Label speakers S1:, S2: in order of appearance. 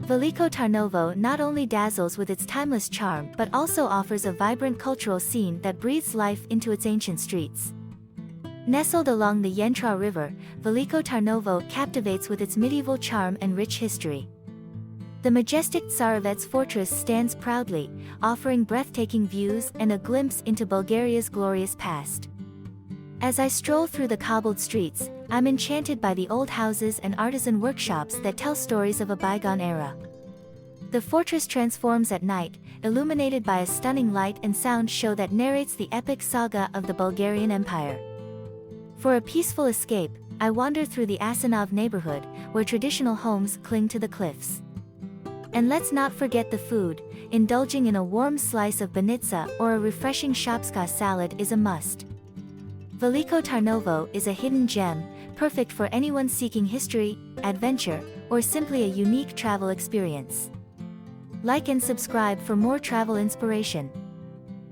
S1: Veliko Tarnovo not only dazzles with its timeless charm but also offers a vibrant cultural scene that breathes life into its ancient streets. Nestled along the Yentra River, Veliko Tarnovo captivates with its medieval charm and rich history. The majestic Tsarevets Fortress stands proudly, offering breathtaking views and a glimpse into Bulgaria's glorious past. As I stroll through the cobbled streets, I'm enchanted by the old houses and artisan workshops that tell stories of a bygone era. The fortress transforms at night, illuminated by a stunning light and sound show that narrates the epic saga of the Bulgarian Empire. For a peaceful escape, I wander through the Asenov Neighborhood, where traditional homes cling to the cliffs. And let's not forget the food. Indulging in a warm slice of Banitsa or a refreshing Shopska Salad is a must. Veliko Tarnovo is a hidden gem, perfect for anyone seeking history, adventure, or simply a unique travel experience. Like and subscribe for more travel inspiration.